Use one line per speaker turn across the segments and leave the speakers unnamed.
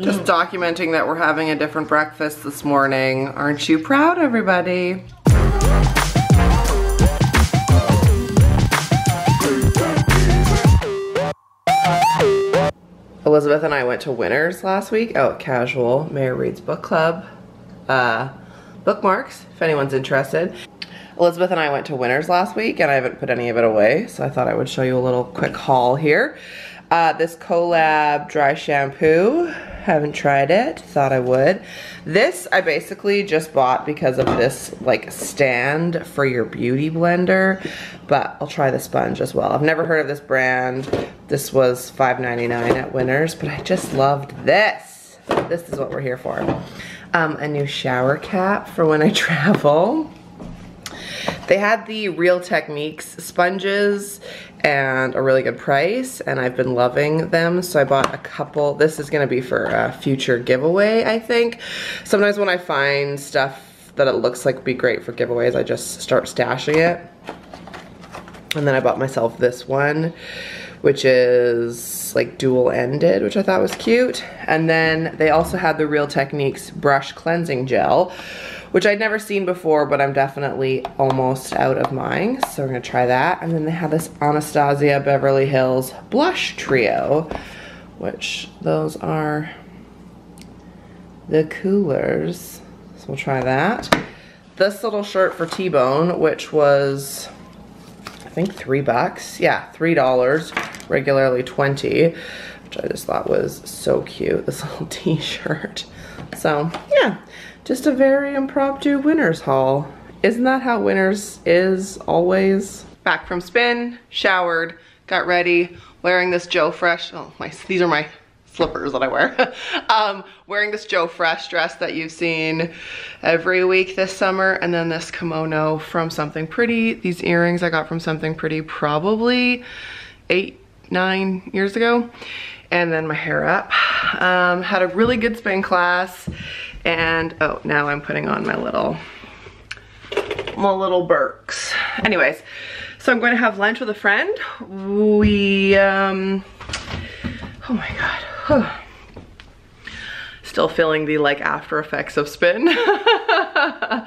Just documenting that we're having a different breakfast this morning. Aren't you proud, everybody? Elizabeth and I went to Winners last week out at Casual, Mayor Reed's book club. Bookmarks, if anyone's interested. Elizabeth and I went to Winners last week and I haven't put any of it away, so I thought I would show you a little quick haul here. This Collab dry shampoo, haven't tried it, thought I would. This I basically just bought because of this like stand for your beauty blender, but I'll try the sponge as well. I've never heard of this brand. This was $5.99 at Winners, but I just loved this. This is what we're here for. A new shower cap for when I travel. They had the Real Techniques sponges and a really good price, and I've been loving them, so I bought a couple. This is gonna be for a future giveaway, I think. Sometimes when I find stuff that it looks like would be great for giveaways, I just start stashing it. And then I bought myself this one, which is like dual-ended, which I thought was cute. And then they also had the Real Techniques brush cleansing gel, which I'd never seen before, but I'm definitely almost out of mine, so we're gonna try that. And then they have this Anastasia Beverly Hills blush trio, which those are the coolers, so we'll try that. This little shirt for T-Bone, which was, I think $3. Yeah, $3, regularly $20, which I just thought was so cute, this little t-shirt. So, yeah. Just a very impromptu Winners haul. Isn't that how Winners is always? Back from spin, showered, got ready, wearing this Joe Fresh, oh my, these are my slippers that I wear. Wearing this Joe Fresh dress that you've seen every week this summer, and then this kimono from Something Pretty. These earrings I got from Something Pretty probably 8-9 years ago. And then my hair up. Had a really good spin class. And, oh, now I'm putting on my little Birks. Anyways, so I'm going to have lunch with a friend. We, oh my God. Still feeling the like after effects of spin. I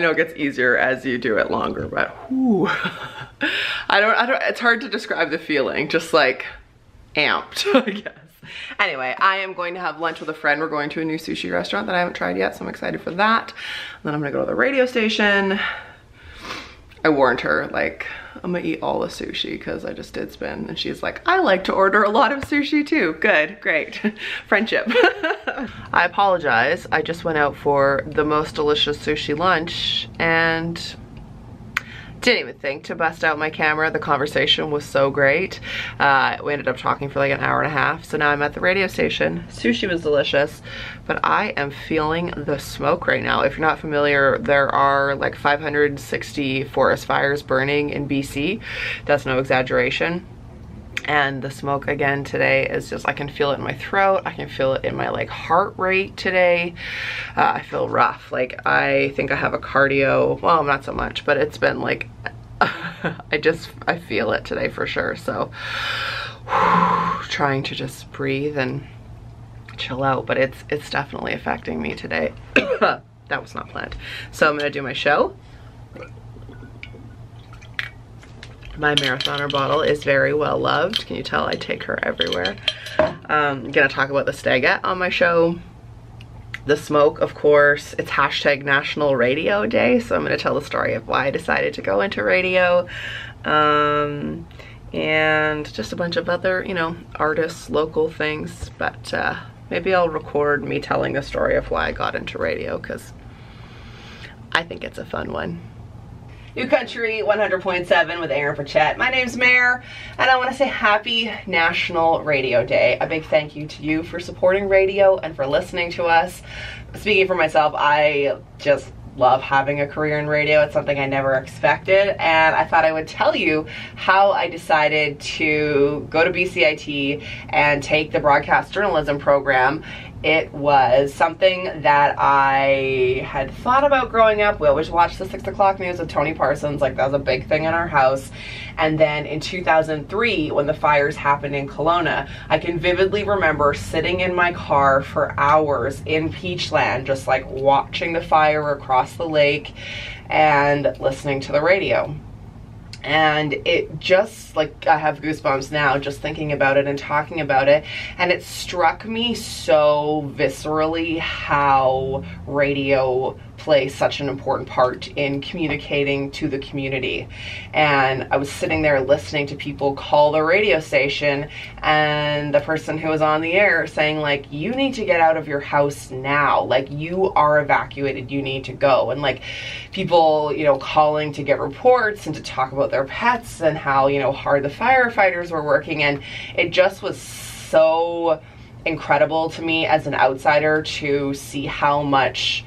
know it gets easier as you do it longer, but whew. I don't, it's hard to describe the feeling, just like amped, I guess. Anyway, I am going to have lunch with a friend. We're going to a new sushi restaurant that I haven't tried yet, so I'm excited for that. And then I'm gonna go to the radio station. I warned her, like, I'm gonna eat all the sushi because I just did spin. And she's like, I like to order a lot of sushi too. Good, great, friendship. I apologize. I just went out for the most delicious sushi lunch and didn't even think to bust out my camera. The conversation was so great. We ended up talking for like an hour and a half. So now I'm at the radio station. Sushi was delicious, but I am feeling the smoke right now. If you're not familiar, there are like 560 forest fires burning in BC. That's no exaggeration. And the smoke again today is just, I can feel it in my throat. I can feel it in my like heart rate today. I feel rough. Like I think I have a cardio, well, not so much, but it's been like, I feel it today for sure. So trying to just breathe and chill out, but it's definitely affecting me today. That was not planned. So I'm gonna do my show. My Mareathoner bottle is very well loved. Can you tell I take her everywhere? I'm gonna talk about the stagette on my show. The smoke, of course. It's hashtag National Radio Day, so I'm gonna tell the story of why I decided to go into radio. And just a bunch of other, you know, artists, local things. But maybe I'll record me telling the story of why I got into radio, because I think it's a fun one. New Country 100.7 with Aaron Pritchett. My name's Mare, and I want to say happy National Radio Day. A big thank you to you for supporting radio and for listening to us. Speaking for myself, I just love having a career in radio. It's something I never expected, and I thought I would tell you how I decided to go to BCIT and take the broadcast journalism program it was something that I had thought about growing up. We always watched the 6 o'clock news with Tony Parsons, like that was a big thing in our house. And then in 2003, when the fires happened in Kelowna, I can vividly remember sitting in my car for hours in Peachland, just like watching the fire across the lake and listening to the radio. And it just, like, I have goosebumps now just thinking about it and talking about it. And it struck me so viscerally how radio plays such an important part in communicating to the community. And I was sitting there listening to people call the radio station, and the person who was on the air saying, like, you need to get out of your house now. Like, you are evacuated, you need to go. And like people, you know, calling to get reports and to talk about their pets and how, you know, hard the firefighters were working. And it just was so incredible to me as an outsider to see how much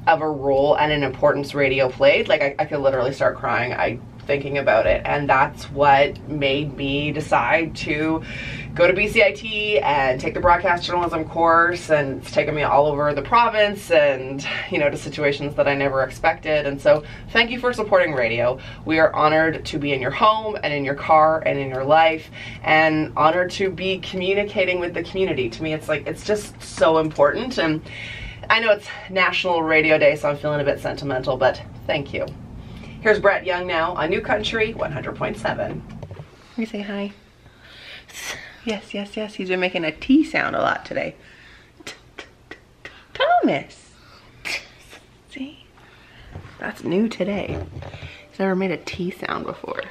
of a role and an importance radio played. Like I could literally start crying thinking about it, and that's what made me decide to go to BCIT and take the broadcast journalism course, and it's taken me all over the province and, you know, to situations that I never expected. And so thank you for supporting radio. We are honored to be in your home and in your car and in your life, and honored to be communicating with the community. To me, it's like, it's just so important. And I know it's National Radio Day, so I'm feeling a bit sentimental, but thank you. Here's Brett Young now on New Country 100.7. You say hi. Yes, yes, yes. He's been making a T sound a lot today. Thomas. See? That's new today. He's never made a T sound before.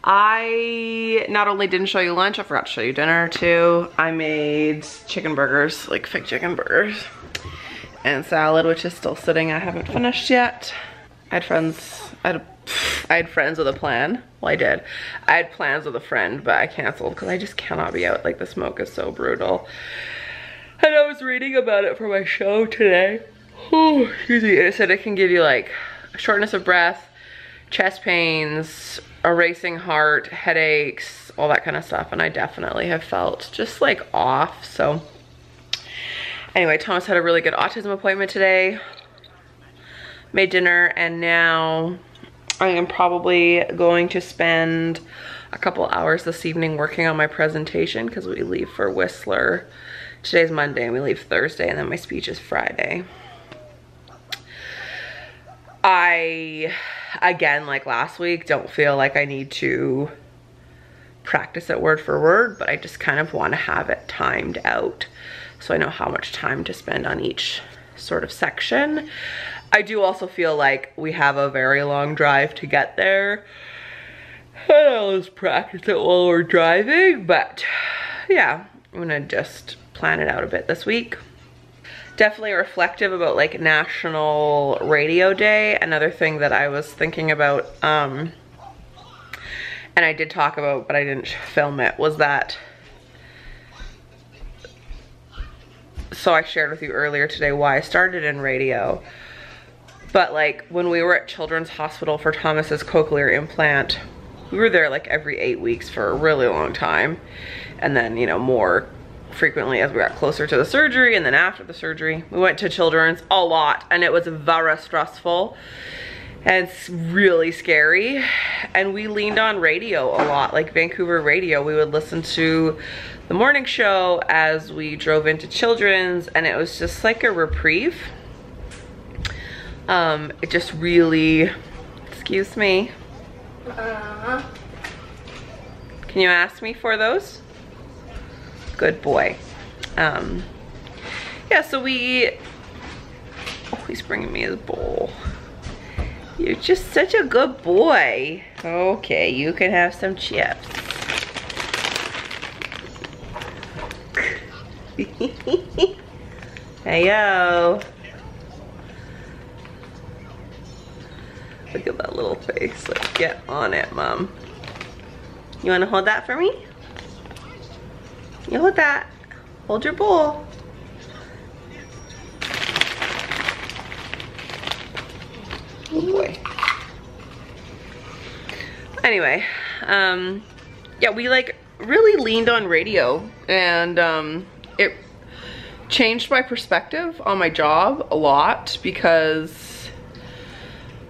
I not only didn't show you lunch, I forgot to show you dinner too. I made chicken burgers, like fake chicken burgers, and salad, which is still sitting. I haven't finished yet. I had friends with a plan. Well, I did. I had plans with a friend, but I canceled because I just cannot be out. Like, the smoke is so brutal. And I was reading about it for my show today. Oh, excuse me. It said it can give you like shortness of breath, chest pains, a racing heart, headaches, all that kind of stuff. And I definitely have felt just like off. So anyway, Thomas had a really good autism appointment today. Made dinner, and now I am probably going to spend a couple hours this evening working on my presentation, because we leave for Whistler. Today's Monday and we leave Thursday, and then my speech is Friday. I, again, like last week, don't feel like I need to practice it word for word, but I just kind of want to have it timed out so I know how much time to spend on each sort of section. I do also feel like we have a very long drive to get there, and I'll just practice it while we're driving. But yeah, I'm gonna just plan it out a bit this week. Definitely reflective about like National Radio Day. Another thing that I was thinking about, and I did talk about, but I didn't film it, was that, so I shared with you earlier today why I started in radio. But like when we were at Children's Hospital for Thomas's cochlear implant, we were there like every 8 weeks for a really long time. And then, you know, more frequently as we got closer to the surgery, and then after the surgery. We went to Children's a lot, and it was very stressful. And it's really scary. And we leaned on radio a lot, like Vancouver radio. We would listen to the morning show as we drove into Children's, and it was just like a reprieve. It just really, excuse me. Can you ask me for those? Good boy. Yeah, so we, oh, he's bringing me his bowl. You're just such a good boy. Okay, you can have some chips. Hey-yo. Look at that little face. Like, get on it, Mom. You want to hold that for me? You hold that. Hold your bowl. Oh boy. Anyway, yeah, we like really leaned on radio, and it changed my perspective on my job a lot, because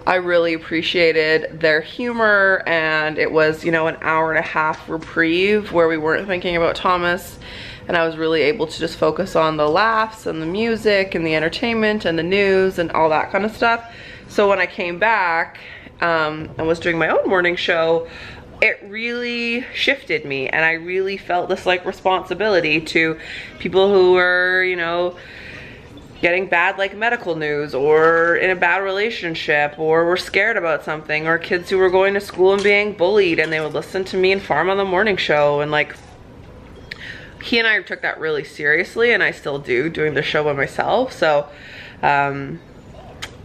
I really appreciated their humor, and it was, you know, an hour-and-a-half reprieve where we weren't thinking about Thomas, and I was really able to just focus on the laughs and the music and the entertainment and the news and all that kind of stuff. So when I came back and was doing my own morning show, it really shifted me, and I really felt this like responsibility to people who were, you know, getting bad like medical news, or in a bad relationship, or were scared about something, or kids who were going to school and being bullied, and they would listen to me and Farm on the morning show. And like, he and I took that really seriously, and I still do, doing the show by myself. So I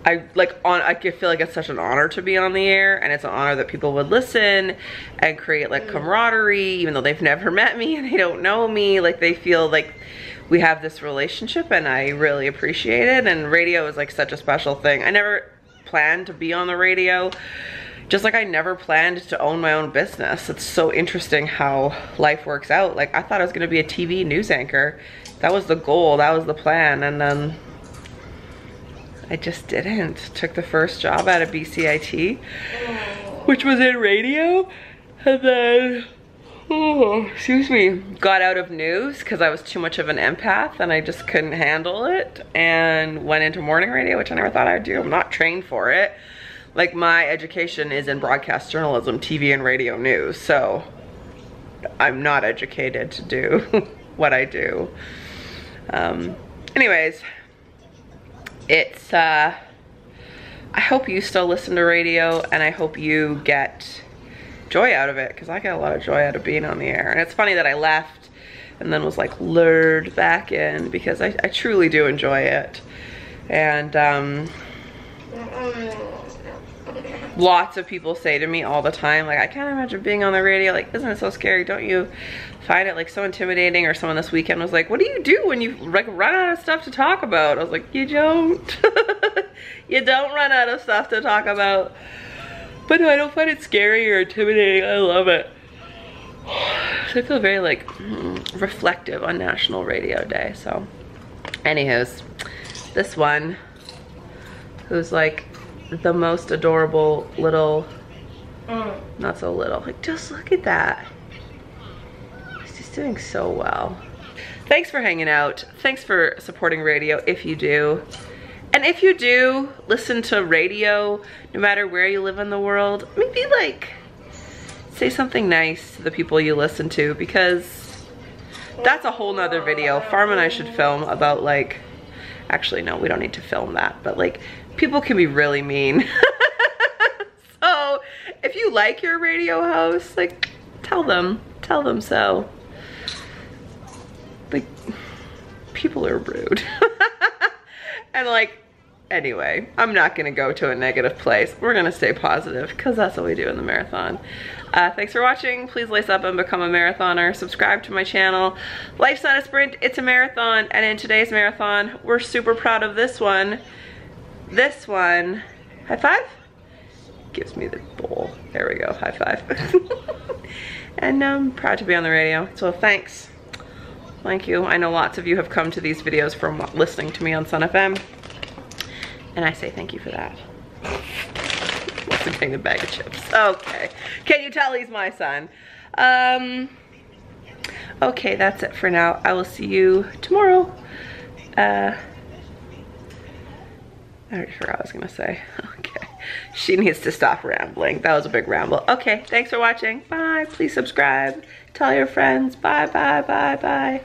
feel like it's such an honor to be on the air, and it's an honor that people would listen and create like camaraderie, even though they've never met me and they don't know me. Like, they feel like we have this relationship, and I really appreciate it. And radio is like such a special thing. I never planned to be on the radio, just like I never planned to own my own business. It's so interesting how life works out. Like, I thought I was gonna be a TV news anchor. That was the goal, that was the plan, and then I just didn't. Took the first job out of BCIT, which was in radio, and then, excuse me, got out of news because I was too much of an empath and I just couldn't handle it, and went into morning radio, which I never thought I'd do. I'm not trained for it. Like, my education is in broadcast journalism, TV and radio news, so I'm not educated to do what I do. Anyways, it's, I hope you still listen to radio, and I hope you get joy out of it, because I get a lot of joy out of being on the air. And it's funny that I left and then was like lured back in, because I truly do enjoy it. And lots of people say to me all the time, like, I can't imagine being on the radio. Like, isn't it so scary? Don't you find it like so intimidating? Or someone this weekend was like, what do you do when you like run out of stuff to talk about? I was like, you don't. You don't run out of stuff to talk about. But no, I don't find it scary or intimidating. I love it. So I feel very like reflective on National Radio Day. So anywho's, this one, who's like the most adorable little, not so little, like, just look at that. He's just doing so well. Thanks for hanging out. Thanks for supporting radio, if you do. And if you do listen to radio, no matter where you live in the world, maybe like say something nice to the people you listen to, because that's a whole nother video. Farm and I should film about, like, actually no, we don't need to film that, but like, people can be really mean. So if you like your radio host, like, tell them so. Like, people are rude. And like, anyway, I'm not gonna go to a negative place. We're gonna stay positive, because that's what we do in the marathon. Thanks for watching. Please lace up and become a marathoner. Subscribe to my channel. Life's not a sprint, it's a marathon. And in today's marathon, we're super proud of this one. This one, high five? Gives me the bowl. There we go, high five. And I'm proud to be on the radio, so thanks. Thank you. I know lots of you have come to these videos from listening to me on Sun FM, and I say thank you for that. Wants to bring the bag of chips. Okay. Can you tell he's my son? Okay, that's it for now. I will see you tomorrow. I already forgot what I was gonna say. Okay. She needs to stop rambling. That was a big ramble. Okay, thanks for watching. Bye. Please subscribe. Tell your friends. Bye, bye, bye, bye.